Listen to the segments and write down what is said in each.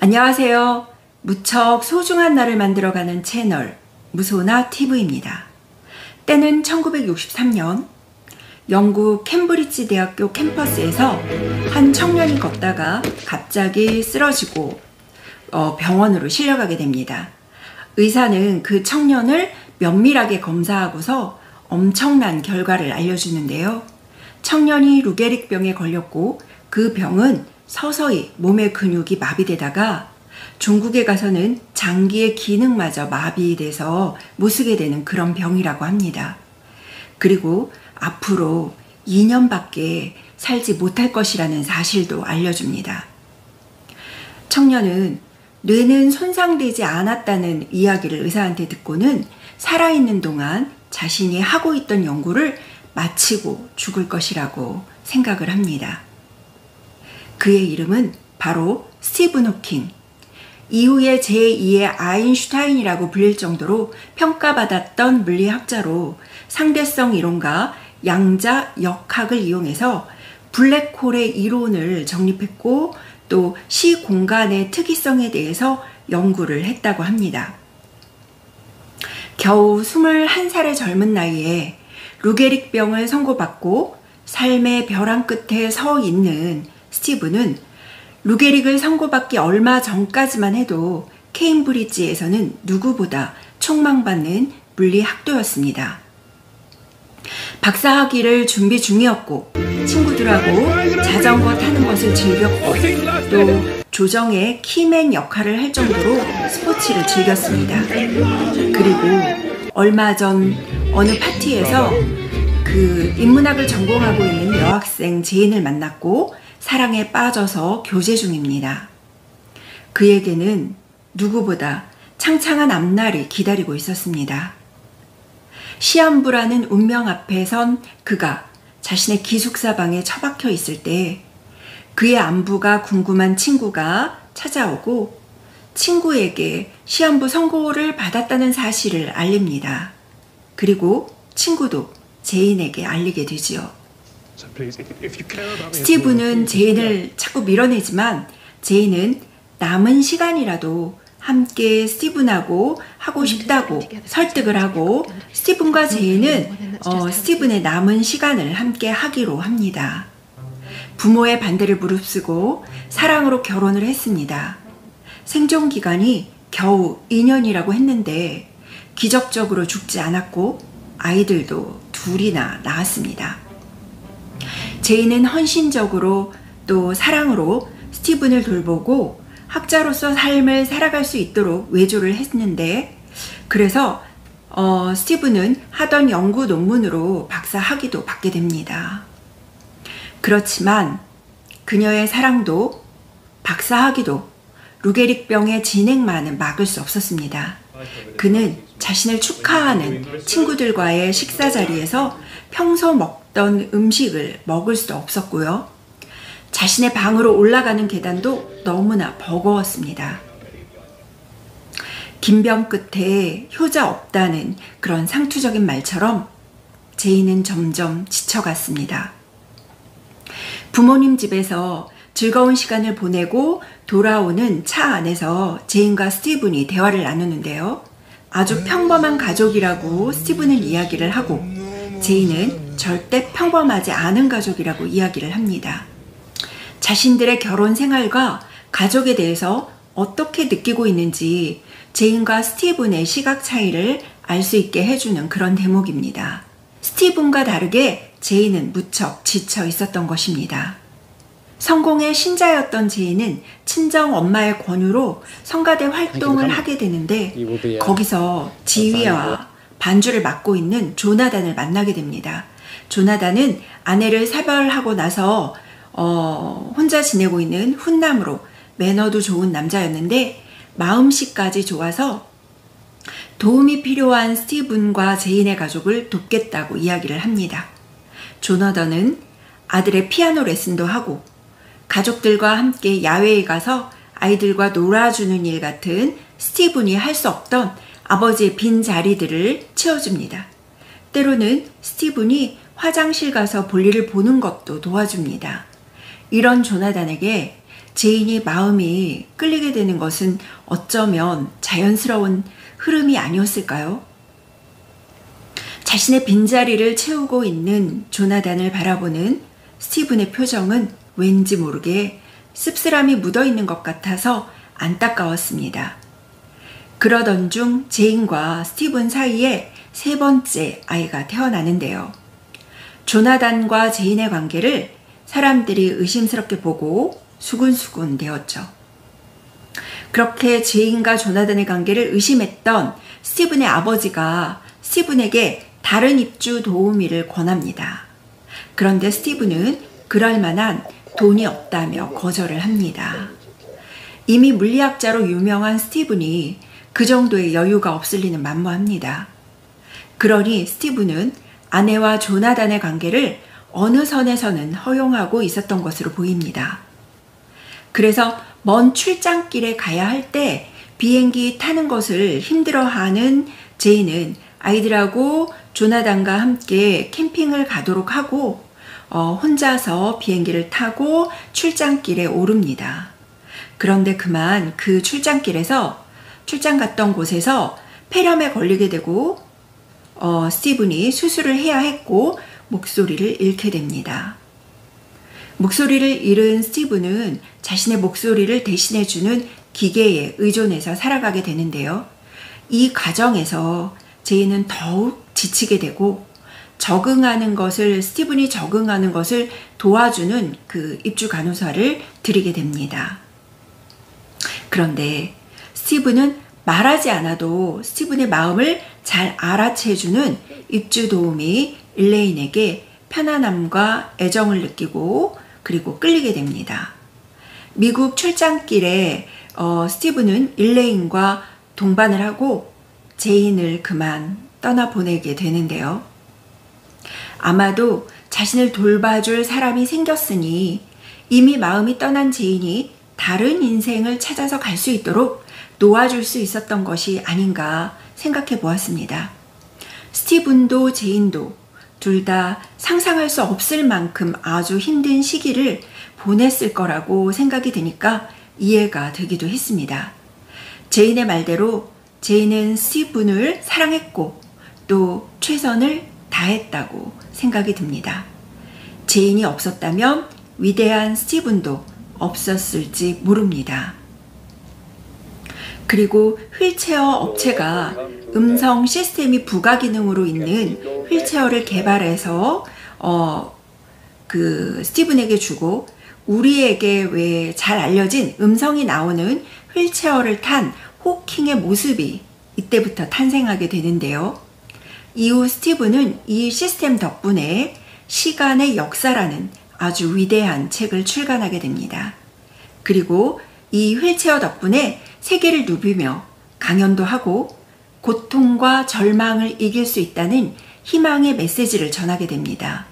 안녕하세요. 무척 소중한 나를 만들어가는 채널 무소나 TV입니다. 때는 1963년 영국 캠브리지 대학교 캠퍼스에서 한 청년이 걷다가 갑자기 쓰러지고 병원으로 실려가게 됩니다. 의사는 그 청년을 면밀하게 검사하고서 엄청난 결과를 알려주는데요. 청년이 루게릭병에 걸렸고 그 병은 서서히 몸의 근육이 마비되다가 종국에 가서는 장기의 기능마저 마비돼서 못 쓰게 되는 그런 병이라고 합니다. 그리고 앞으로 2년밖에 살지 못할 것이라는 사실도 알려줍니다. 청년은 뇌는 손상되지 않았다는 이야기를 의사한테 듣고는 살아있는 동안 자신이 하고 있던 연구를 마치고 죽을 것이라고 생각을 합니다. 그의 이름은 바로 스티븐 호킹. 이후에 제2의 아인슈타인이라고 불릴 정도로 평가받았던 물리학자로 상대성 이론과 양자 역학을 이용해서 블랙홀의 이론을 정립했고 또 시공간의 특이성에 대해서 연구를 했다고 합니다. 겨우 21살의 젊은 나이에 루게릭병을 선고받고 삶의 벼랑 끝에 서 있는 스티븐은 루게릭을 선고받기 얼마 전까지만 해도 케임브리지에서는 누구보다 촉망받는 물리학도였습니다. 박사학위를 준비 중이었고 친구들하고 자전거 타는 것을 즐겼고 또 조정의 키맨 역할을 할 정도로 스포츠를 즐겼습니다. 그리고 얼마 전 어느 파티에서 그 인문학을 전공하고 있는 여학생 제인을 만났고 사랑에 빠져서 교제 중입니다. 그에게는 누구보다 창창한 앞날이 기다리고 있었습니다. 시한부라는 운명 앞에 선 그가 자신의 기숙사방에 처박혀 있을 때 그의 안부가 궁금한 친구가 찾아오고 친구에게 시한부 선고를 받았다는 사실을 알립니다. 그리고 친구도 제인에게 알리게 되지요. 스티븐은 제인을 자꾸 밀어내지만 제인은 남은 시간이라도 함께 스티븐하고 하고 싶다고 설득을 하고 스티븐과 제인은 스티븐의 남은 시간을 함께 하기로 합니다. 부모의 반대를 무릅쓰고 사랑으로 결혼을 했습니다. 생존 기간이 겨우 2년이라고 했는데 기적적으로 죽지 않았고 아이들도 둘이나 낳았습니다. 제인은 헌신적으로 또 사랑으로 스티븐을 돌보고 학자로서 삶을 살아갈 수 있도록 외조를 했는데 그래서 스티븐은 하던 연구 논문으로 박사 학위도 받게 됩니다. 그렇지만 그녀의 사랑도 박사 학위도 루게릭병의 진행만은 막을 수 없었습니다. 그는 자신을 축하하는 친구들과의 식사 자리에서 평소 먹던 음식을 먹을 수도 없었고요. 자신의 방으로 올라가는 계단도 너무나 버거웠습니다. 긴 병 끝에 효자 없다는 그런 상투적인 말처럼 제인은 점점 지쳐갔습니다. 부모님 집에서 즐거운 시간을 보내고 돌아오는 차 안에서 제인과 스티븐이 대화를 나누는데요. 아주 평범한 가족이라고 스티븐은 이야기를 하고 제인은 절대 평범하지 않은 가족이라고 이야기를 합니다. 자신들의 결혼 생활과 가족에 대해서 어떻게 느끼고 있는지 제인과 스티븐의 시각 차이를 알 수 있게 해주는 그런 대목입니다. 스티븐과 다르게 제인은 무척 지쳐 있었던 것입니다. 성공의 신자였던 제인은 친정 엄마의 권유로 성가대 활동을 하게 되는데 거기서 지휘와 반주를 맡고 있는 조나단을 만나게 됩니다. 조나단은 아내를 사별하고 나서 혼자 지내고 있는 훈남으로 매너도 좋은 남자였는데 마음씨까지 좋아서 도움이 필요한 스티븐과 제인의 가족을 돕겠다고 이야기를 합니다. 조나단은 아들의 피아노 레슨도 하고 가족들과 함께 야외에 가서 아이들과 놀아주는 일 같은 스티븐이 할 수 없던 아버지의 빈 자리들을 채워줍니다. 때로는 스티븐이 화장실 가서 볼일을 보는 것도 도와줍니다. 이런 조나단에게 제인이 마음이 끌리게 되는 것은 어쩌면 자연스러운 흐름이 아니었을까요? 자신의 빈자리를 채우고 있는 조나단을 바라보는 스티븐의 표정은 왠지 모르게 씁쓸함이 묻어있는 것 같아서 안타까웠습니다. 그러던 중 제인과 스티븐 사이에 세 번째 아이가 태어나는데요. 조나단과 제인의 관계를 사람들이 의심스럽게 보고 수군수군 되었죠. 그렇게 제인과 조나단의 관계를 의심했던 스티븐의 아버지가 스티븐에게 다른 입주 도우미를 권합니다. 그런데 스티븐은 그럴 만한 돈이 없다며 거절을 합니다. 이미 물리학자로 유명한 스티븐이 그 정도의 여유가 없을 리는 만무합니다. 그러니 스티븐은 아내와 조나단의 관계를 어느 선에서는 허용하고 있었던 것으로 보입니다. 그래서 먼 출장길에 가야 할 때 비행기 타는 것을 힘들어하는 제인은 아이들하고 조나단과 함께 캠핑을 가도록 하고 혼자서 비행기를 타고 출장길에 오릅니다. 그런데 그만 그 출장 갔던 곳에서 폐렴에 걸리게 되고 스티븐이 수술을 해야 했고 목소리를 잃게 됩니다. 목소리를 잃은 스티븐은 자신의 목소리를 대신해주는 기계에 의존해서 살아가게 되는데요. 이 과정에서 제인은 더욱 지치게 되고 스티븐이 적응하는 것을 도와주는 그 입주 간호사를 들이게 됩니다. 그런데 스티븐은 말하지 않아도 스티븐의 마음을 잘 알아채주는 입주 도우미 일레인에게 편안함과 애정을 느끼고 그리고 끌리게 됩니다. 미국 출장길에 스티븐은 일레인과 동반을 하고 제인을 그만 떠나보내게 되는데요. 아마도 자신을 돌봐줄 사람이 생겼으니 이미 마음이 떠난 제인이 다른 인생을 찾아서 갈 수 있도록 놓아줄 수 있었던 것이 아닌가 생각해 보았습니다. 스티븐도 제인도 둘 다 상상할 수 없을 만큼 아주 힘든 시기를 보냈을 거라고 생각이 드니까 이해가 되기도 했습니다. 제인의 말대로 제인은 스티븐을 사랑했고 또 최선을 다했다고 생각이 듭니다. 제인이 없었다면 위대한 스티븐도 없었을지 모릅니다. 그리고 휠체어 업체가 음성 시스템이 부가기능으로 있는 휠체어를 개발해서 스티븐에게 주고 우리에게 왜 잘 알려진 음성이 나오는 휠체어를 탄 호킹의 모습이 이때부터 탄생하게 되는데요. 이후 스티븐은 이 시스템 덕분에 시간의 역사라는 아주 위대한 책을 출간하게 됩니다. 그리고 이 휠체어 덕분에 세계를 누비며 강연도 하고 고통과 절망을 이길 수 있다는 희망의 메시지를 전하게 됩니다.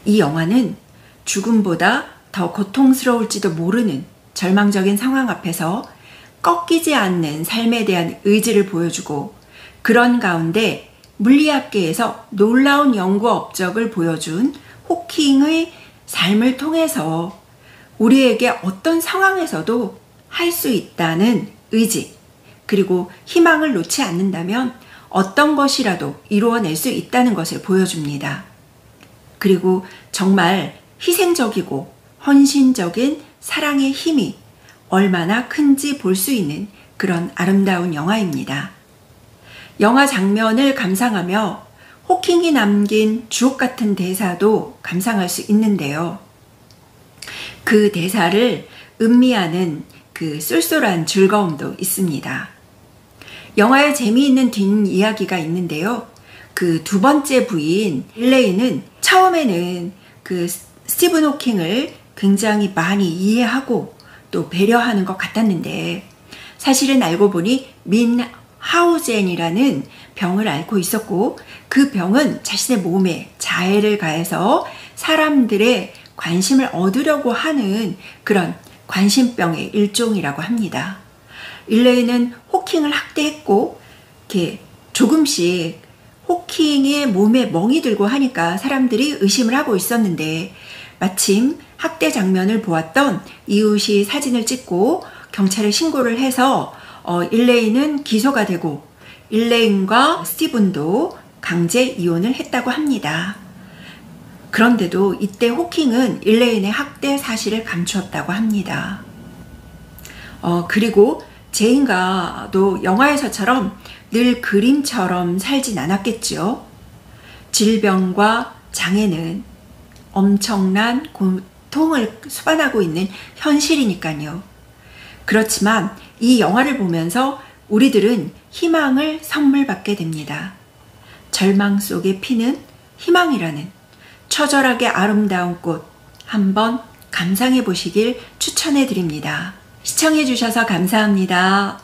이 영화는 죽음보다 더 고통스러울지도 모르는 절망적인 상황 앞에서 꺾이지 않는 삶에 대한 의지를 보여주고 그런 가운데 물리학계에서 놀라운 연구 업적을 보여준 호킹의 삶을 통해서 우리에게 어떤 상황에서도 할 수 있다는 의지 그리고 희망을 놓지 않는다면 어떤 것이라도 이루어낼 수 있다는 것을 보여줍니다. 그리고 정말 희생적이고 헌신적인 사랑의 힘이 얼마나 큰지 볼 수 있는 그런 아름다운 영화입니다. 영화 장면을 감상하며 호킹이 남긴 주옥같은 대사도 감상할 수 있는데요. 그 대사를 음미하는 그 쏠쏠한 즐거움도 있습니다. 영화에 재미있는 뒷이야기가 있는데요. 그 두 번째 부인 일레이는 처음에는 그 스티븐 호킹을 굉장히 많이 이해하고 또 배려하는 것 같았는데 사실은 알고 보니 민하우젠이라는 병을 앓고 있었고 그 병은 자신의 몸에 자해를 가해서 사람들의 관심을 얻으려고 하는 그런 관심병의 일종이라고 합니다. 일레이는 호킹을 학대했고 이렇게 조금씩 호킹의 몸에 멍이 들고 하니까 사람들이 의심을 하고 있었는데 마침 학대 장면을 보았던 이웃이 사진을 찍고 경찰에 신고를 해서 일레인은 기소가 되고 일레인과 스티븐도 강제 이혼을 했다고 합니다. 그런데도 이때 호킹은 일레인의 학대 사실을 감추었다고 합니다. 그리고 제인과도 영화에서처럼 늘 그림처럼 살진 않았겠죠. 질병과 장애는 엄청난 고통을 수반하고 있는 현실이니까요. 그렇지만 이 영화를 보면서 우리들은 희망을 선물 받게 됩니다. 절망 속에 피는 희망이라는 처절하게 아름다운 꽃 한번 감상해 보시길 추천해 드립니다. 시청해 주셔서 감사합니다.